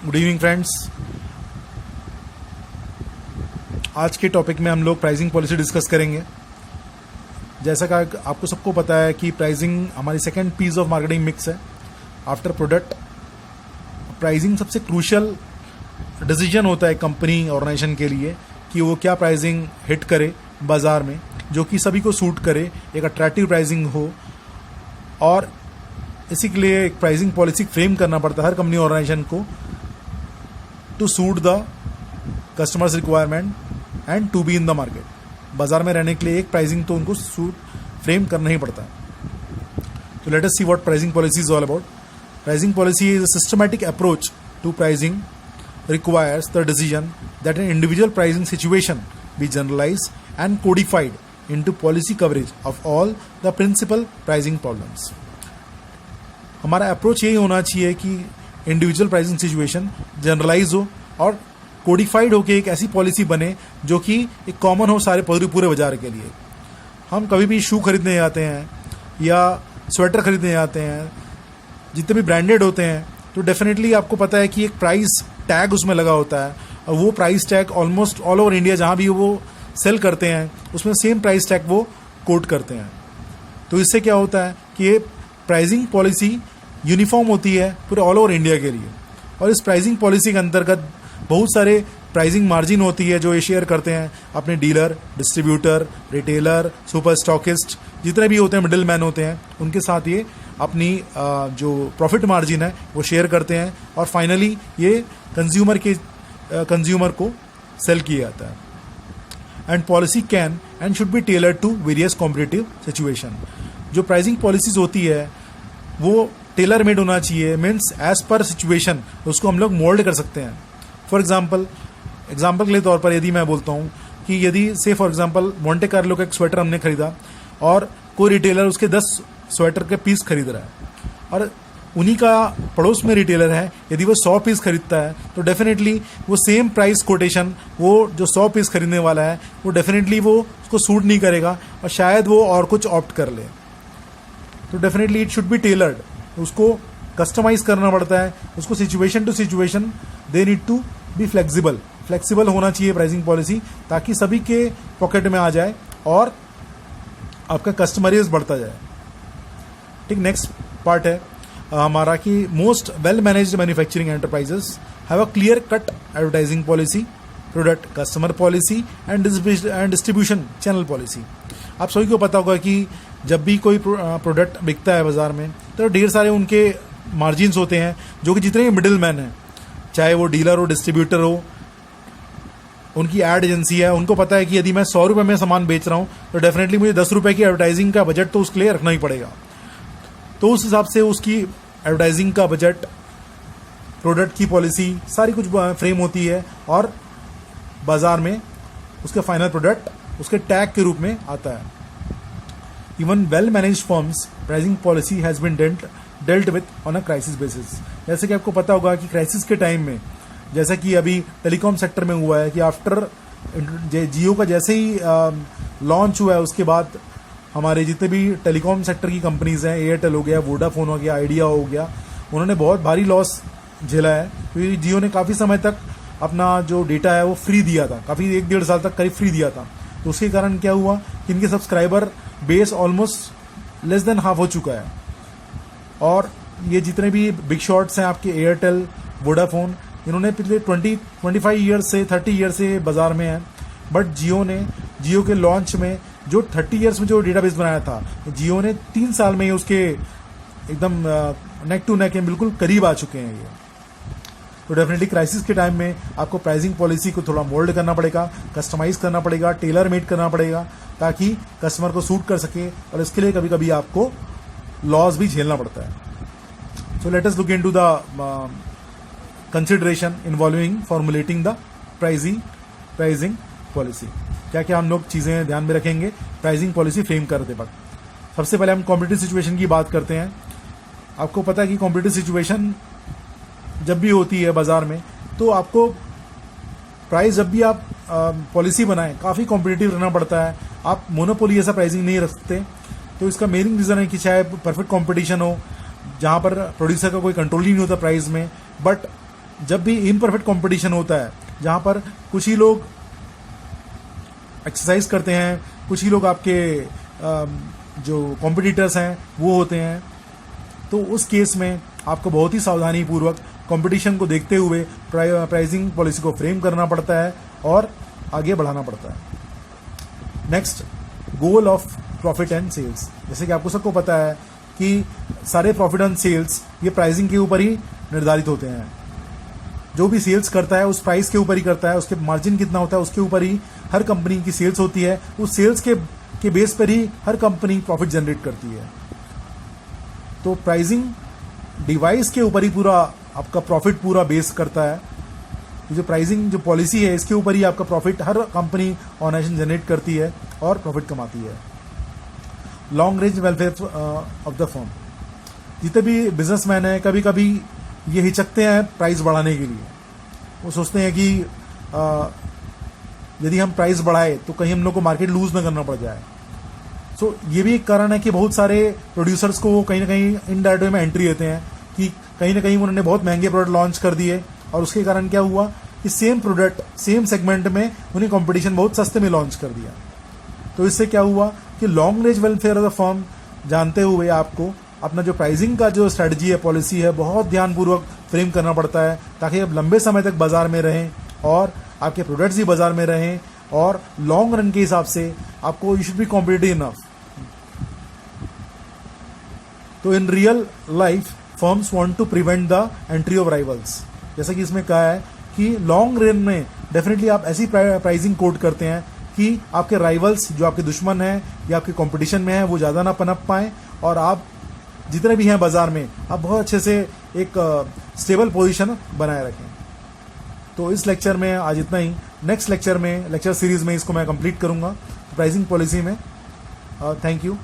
Good evening friends. आज के topic में हम लोग प्राइसिंग पॉलिसी डिस्कस करेंगे। जैसा कि आपको सबको पता है कि प्राइसिंग हमारी second piece of marketing mix है आफ्टर प्रोडक्ट। प्राइसिंग सबसे क्रूशियल डिसीजन होता है कंपनी ऑर्गेनाइजेशन के लिए कि वो क्या प्राइसिंग हिट करे बाज़ार में, जो कि सभी को सूट करे, एक अट्रैक्टिव प्राइसिंग हो। और इसी के लिए एक प्राइसिंग पॉलिसी फ्रेम करना पड़ता है हर कंपनी ऑर्गेनाइजेशन को to suit the customers requirement and to be in the market. बाजार में रहने के लिए एक प्राइसिंग तो उनको सूट फ्रेम करना ही पड़ता है। तो let us see what pricing policy is all about. Pricing policy is a systematic approach to pricing requires the decision that an individual pricing situation be generalized and codified into policy coverage of all the principal pricing problems। हमारा approach यही होना चाहिए कि individual pricing situation generalise हो और codified होकर एक ऐसी पॉलिसी बने जो कि एक कॉमन हो सारे पूरे बाजार के लिए। हम कभी भी शू खरीदने जाते हैं या स्वेटर खरीदने जाते हैं, जितने भी ब्रांडेड होते हैं, तो डेफिनेटली आपको पता है कि एक प्राइस टैग उसमें लगा होता है और वो price tag almost all over India जहाँ भी वो सेल करते हैं उसमें सेम प्राइस टैग वो कोट करते हैं। तो इससे क्या होता है कि ये प्राइसिंग पॉलिसी यूनिफॉर्म होती है पूरे ऑल ओवर इंडिया के लिए। और इस प्राइसिंग पॉलिसी के अंतर्गत बहुत सारे प्राइसिंग मार्जिन होती है जो ये शेयर करते हैं अपने dealer, distributor, retailer, super stockist, जितने भी होते हैं मिडिल मैन होते हैं, उनके साथ ये अपनी जो प्रॉफिट मार्जिन है वो शेयर करते हैं और फाइनली ये कंज्यूमर को सेल किया जाता है। And policy can and should be tailored to various competitive situation. जो प्राइसिंग पॉलिसीज होती है वो टेलर मेड होना चाहिए, मीन्स एज पर सिचुएशन उसको हम लोग मोल्ड कर सकते हैं। फॉर एग्जाम्पल के लिए तौर पर यदि मैं बोलता हूँ कि यदि से फॉर एग्जाम्पल मोंटे कार्लो का एक स्वेटर हमने खरीदा और कोई रिटेलर उसके 10 स्वेटर के पीस खरीद रहा है और उन्हीं का पड़ोस में रिटेलर है, यदि वो 100 पीस खरीदता है तो डेफिनेटली वो सेम प्राइस कोटेशन वो जो 100 पीस खरीदने वाला है वो डेफिनेटली वो उसको सूट नहीं करेगा और शायद वो और कुछ ऑप्ट कर ले। तो definitely it should be tailored, उसको कस्टमाइज करना पड़ता है, उसको situation to situation they need to be flexible होना चाहिए प्राइसिंग पॉलिसी, ताकि सभी के पॉकेट में आ जाए और आपका कस्टमरीज बढ़ता जाए। ठीक, नेक्स्ट पार्ट है हमारा कि most well managed manufacturing enterprises have a clear cut advertising policy, product customer policy and distribution channel policy. आप सभी को पता होगा कि जब भी कोई प्रोडक्ट बिकता है बाजार में तो ढेर सारे उनके मार्जिन्स होते हैं जो कि जितने मिडिल मैन हैं, चाहे वो डीलर हो, डिस्ट्रीब्यूटर हो, उनकी एड एजेंसी है, उनको पता है कि यदि मैं 100 रुपये में सामान बेच रहा हूँ तो डेफिनेटली मुझे 10 रुपये की एडवर्टाइजिंग का बजट तो उसके लिए रखना ही पड़ेगा। तो उस हिसाब से उसकी एडवर्टाइजिंग का बजट, प्रोडक्ट की पॉलिसी सारी कुछ फ्रेम होती है और बाजार में उसका फाइनल प्रोडक्ट उसके टैग के रूप में आता है। Even well managed firms pricing policy has been dealt with on a crisis basis. जैसे कि आपको पता होगा कि क्राइसिस के टाइम में, जैसा कि अभी टेलीकॉम सेक्टर में हुआ है कि आफ्टर जियो का जैसे ही लॉन्च हुआ है उसके बाद हमारे जितने भी टेलीकॉम सेक्टर की कंपनीज हैं, एयरटेल हो गया, वोडाफोन हो गया, आइडिया हो गया, उन्होंने बहुत भारी लॉस झेला है क्योंकि जियो ने काफ़ी समय तक अपना जो डेटा है वो फ्री दिया था, काफ़ी 1-1.5 साल तक करीब फ्री दिया था। तो उसके कारण क्या हुआ कि इनके subscriber base almost less than half हो चुका है। और ये जितने भी बिग शॉट्स हैं आपके एयरटेल, वोडाफोन, इन्होंने पिछले 25 ईयर्स से 30 ईयर से बाजार में है, बट जियो के लॉन्च में जो 30 ईयर्स में जो डेटाबेस बनाया था, जियो ने 3 साल में ही उसके एकदम नेक टू नेक बिल्कुल करीब आ चुके हैं ये। तो डेफिनेटली क्राइसिस के टाइम में आपको प्राइसिंग पॉलिसी को थोड़ा मोल्ड करना पड़ेगा, कस्टमाइज करना पड़ेगा, टेलर मेड करना पड़ेगा ताकि कस्टमर को सूट कर सके, और इसके लिए कभी कभी आपको लॉस भी झेलना पड़ता है। So let us look into the consideration involving formulating the pricing policy. क्या क्या हम लोग चीज़ें ध्यान में रखेंगे प्राइसिंग पॉलिसी फ्रेम करते वक्त। सबसे पहले हम कॉम्पिटिटिव सिचुएशन की बात करते हैं। आपको पता है कि कॉम्पिटिटिव सिचुएशन जब भी होती है बाजार में तो आपको प्राइस, जब भी आप पॉलिसी बनाएं, काफ़ी कॉम्पिटिटिव रहना पड़ता है। आप मोनोपोली ऐसा प्राइसिंग नहीं रख सकते। तो इसका मेन रीज़न है कि चाहे परफेक्ट कंपटीशन हो जहाँ पर प्रोड्यूसर का कोई कंट्रोल ही नहीं होता प्राइस में, बट जब भी इम्परफेक्ट कंपटीशन होता है, जहां पर कुछ ही लोग एक्सरसाइज करते हैं, कुछ ही लोग आपके जो कॉम्पिटिटर्स हैं वो होते हैं, तो उस केस में आपको बहुत ही सावधानी पूर्वक कंपटीशन को देखते हुए प्राइसिंग पॉलिसी को फ्रेम करना पड़ता है और आगे बढ़ाना पड़ता है। Next, goal of profit and sales. जैसे कि आपको सबको पता है कि सारे प्रॉफिट एंड सेल्स ये प्राइसिंग के ऊपर ही निर्धारित होते हैं। जो भी सेल्स करता है उस प्राइस के ऊपर ही करता है, उसके मार्जिन कितना होता है उसके ऊपर ही हर कंपनी की सेल्स होती है, उस सेल्स के बेस पर ही हर कंपनी प्रॉफिट जनरेट करती है। तो प्राइसिंग डिवाइस के ऊपर ही पूरा आपका प्रॉफिट पूरा बेस करता है। ये जो प्राइसिंग जो पॉलिसी है इसके ऊपर ही आपका प्रॉफिट हर कंपनी ऑर्गेनाइजेशन जनरेट करती है और प्रॉफिट कमाती है। Long range welfare of the firm. जितने भी बिजनेसमैन हैं कभी कभी ये हिचकते हैं प्राइस बढ़ाने के लिए। वो सोचते हैं कि यदि हम प्राइस बढ़ाए तो कहीं हम लोग को मार्केट लूज ना करना पड़ जाए। सो ये भी एक कारण है कि बहुत सारे प्रोड्यूसर्स को कहीं ना कहीं इनडायरेक्ट वे में एंट्री देते हैं कि कहीं ना कहीं उन्होंने बहुत महंगे प्रोडक्ट लॉन्च कर दिए और उसके कारण क्या हुआ कि सेम प्रोडक्ट सेम सेगमेंट में उन्हें कंपटीशन बहुत सस्ते में लॉन्च कर दिया। तो इससे क्या हुआ कि long range welfare of the firm जानते हुए आपको अपना जो प्राइसिंग का जो स्ट्रेटजी है, पॉलिसी है, बहुत ध्यानपूर्वक फ्रेम करना पड़ता है ताकि आप लंबे समय तक बाजार में रहें और आपके प्रोडक्ट्स भी बाजार में रहें और लॉन्ग रन के हिसाब से आपको you should be competitive enough. तो in real life firms want to prevent the entry of rivals. जैसा कि इसमें कहा है कि लॉन्ग रन में डेफिनेटली आप ऐसी प्राइसिंग कोड करते हैं कि आपके राइवल्स जो आपके दुश्मन हैं या आपके कंपटीशन में हैं वो ज़्यादा ना पनप पाएं और आप जितने भी हैं बाजार में आप बहुत अच्छे से एक स्टेबल पोजीशन बनाए रखें। तो इस लेक्चर में आज इतना ही। नेक्स्ट लेक्चर में लेक्चर सीरीज में इसको मैं कंप्लीट करूंगा प्राइसिंग पॉलिसी में। Thank you.